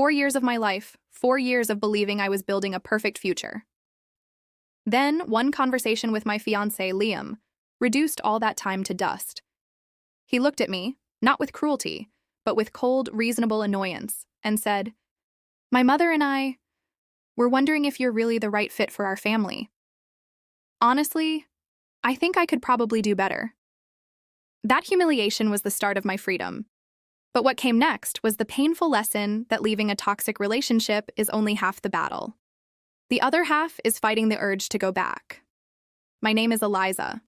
4 years of my life, 4 years of believing I was building a perfect future. Then, one conversation with my fiancé, Liam, reduced all that time to dust. He looked at me, not with cruelty, but with cold, reasonable annoyance, and said, "My mother and I were wondering if you're really the right fit for our family. Honestly, I think I could probably do better." That humiliation was the start of my freedom. But what came next was the painful lesson that leaving a toxic relationship is only half the battle. The other half is fighting the urge to go back. My name is Eliza.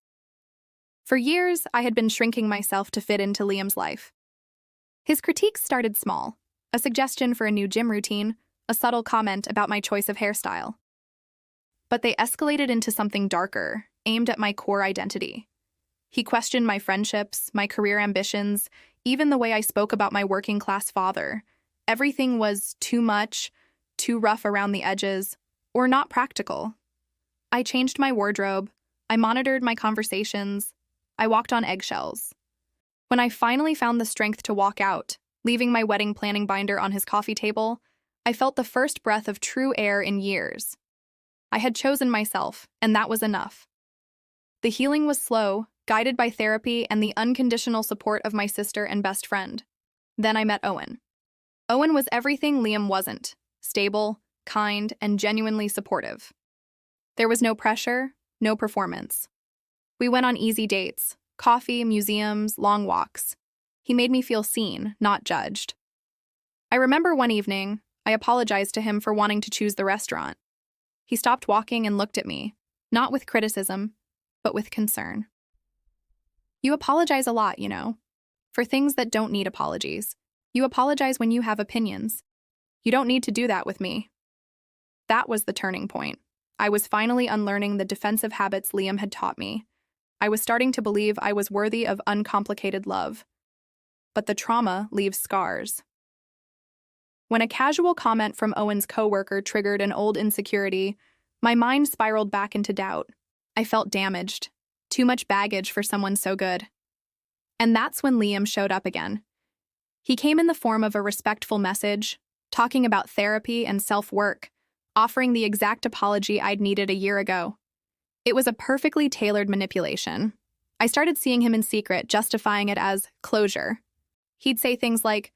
For years, I had been shrinking myself to fit into Liam's life. His critiques started small, a suggestion for a new gym routine, a subtle comment about my choice of hairstyle. But they escalated into something darker, aimed at my core identity. He questioned my friendships, my career ambitions, even the way I spoke about my working-class father. Everything was too much, too rough around the edges, or not practical. I changed my wardrobe, I monitored my conversations, I walked on eggshells. When I finally found the strength to walk out, leaving my wedding planning binder on his coffee table, I felt the first breath of true air in years. I had chosen myself, and that was enough. The healing was slow, guided by therapy and the unconditional support of my sister and best friend. Then I met Owen. Owen was everything Liam wasn't: stable, kind, and genuinely supportive. There was no pressure, no performance. We went on easy dates, coffee, museums, long walks. He made me feel seen, not judged. I remember one evening, I apologized to him for wanting to choose the restaurant. He stopped walking and looked at me, not with criticism, but with concern. "You apologize a lot, you know, for things that don't need apologies. You apologize when you have opinions. You don't need to do that with me." That was the turning point. I was finally unlearning the defensive habits Liam had taught me. I was starting to believe I was worthy of uncomplicated love. But the trauma leaves scars. When a casual comment from Owen's coworker triggered an old insecurity, my mind spiraled back into doubt. I felt damaged. Too much baggage for someone so good. And that's when Liam showed up again. He came in the form of a respectful message, talking about therapy and self-work, offering the exact apology I'd needed a year ago. It was a perfectly tailored manipulation. I started seeing him in secret, justifying it as closure. He'd say things like,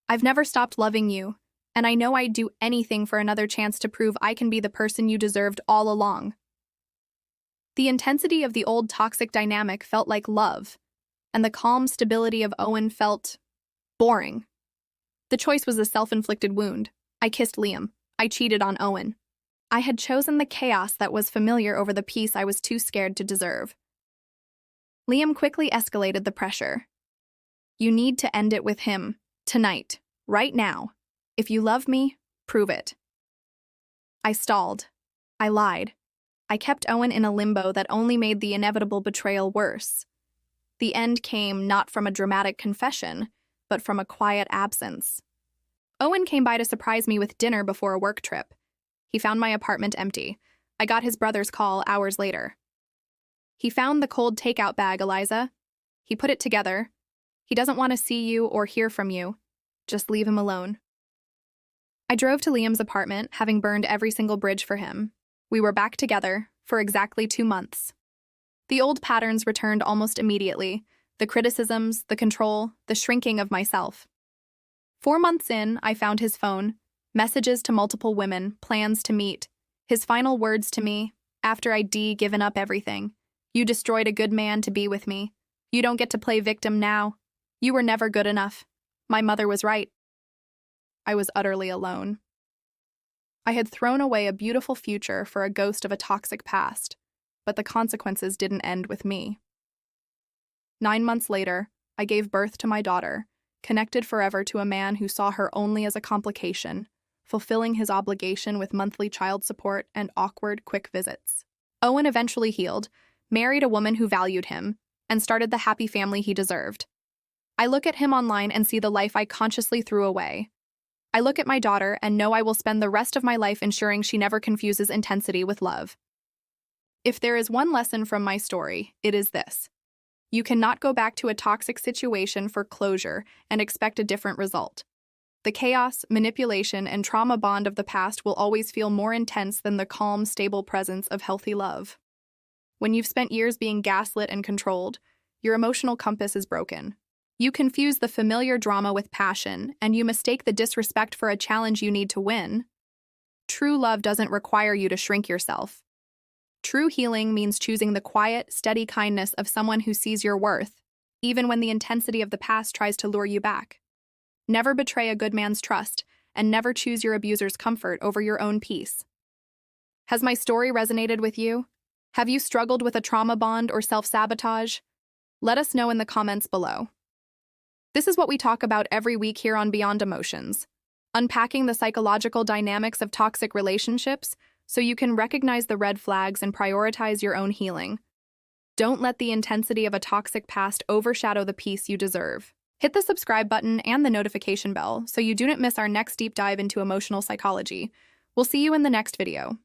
"I've never stopped loving you, and I know I'd do anything for another chance to prove I can be the person you deserved all along." The intensity of the old toxic dynamic felt like love, and the calm stability of Owen felt boring. The choice was a self-inflicted wound. I kissed Liam. I cheated on Owen. I had chosen the chaos that was familiar over the peace I was too scared to deserve. Liam quickly escalated the pressure. "You need to end it with him, tonight, right now. If you love me, prove it." I stalled. I lied. I kept Owen in a limbo that only made the inevitable betrayal worse. The end came not from a dramatic confession, but from a quiet absence. Owen came by to surprise me with dinner before a work trip. He found my apartment empty. I got his brother's call hours later. "He found the cold takeout bag, Eliza. He put it together. He doesn't want to see you or hear from you. Just leave him alone." I drove to Liam's apartment, having burned every single bridge for him. We were back together for exactly 2 months. The old patterns returned almost immediately: the criticisms, the control, the shrinking of myself. 4 months in, I found his phone, messages to multiple women, plans to meet. His final words to me, after I'd given up everything: "You destroyed a good man to be with me. You don't get to play victim now. You were never good enough. My mother was right." I was utterly alone. I had thrown away a beautiful future for a ghost of a toxic past, but the consequences didn't end with me. 9 months later, I gave birth to my daughter, connected forever to a man who saw her only as a complication, fulfilling his obligation with monthly child support and awkward, quick visits. Owen eventually healed, married a woman who valued him, and started the happy family he deserved. I look at him online and see the life I consciously threw away. I look at my daughter and know I will spend the rest of my life ensuring she never confuses intensity with love. If there is one lesson from my story, it is this: you cannot go back to a toxic situation for closure and expect a different result. The chaos, manipulation, and trauma bond of the past will always feel more intense than the calm, stable presence of healthy love. When you've spent years being gaslit and controlled, your emotional compass is broken. You confuse the familiar drama with passion, and you mistake the disrespect for a challenge you need to win. True love doesn't require you to shrink yourself. True healing means choosing the quiet, steady kindness of someone who sees your worth, even when the intensity of the past tries to lure you back. Never betray a good man's trust, and never choose your abuser's comfort over your own peace. Has my story resonated with you? Have you struggled with a trauma bond or self-sabotage? Let us know in the comments below. This is what we talk about every week here on Beyond Emotions, unpacking the psychological dynamics of toxic relationships so you can recognize the red flags and prioritize your own healing. Don't let the intensity of a toxic past overshadow the peace you deserve. Hit the subscribe button and the notification bell so you do not miss our next deep dive into emotional psychology. We'll see you in the next video.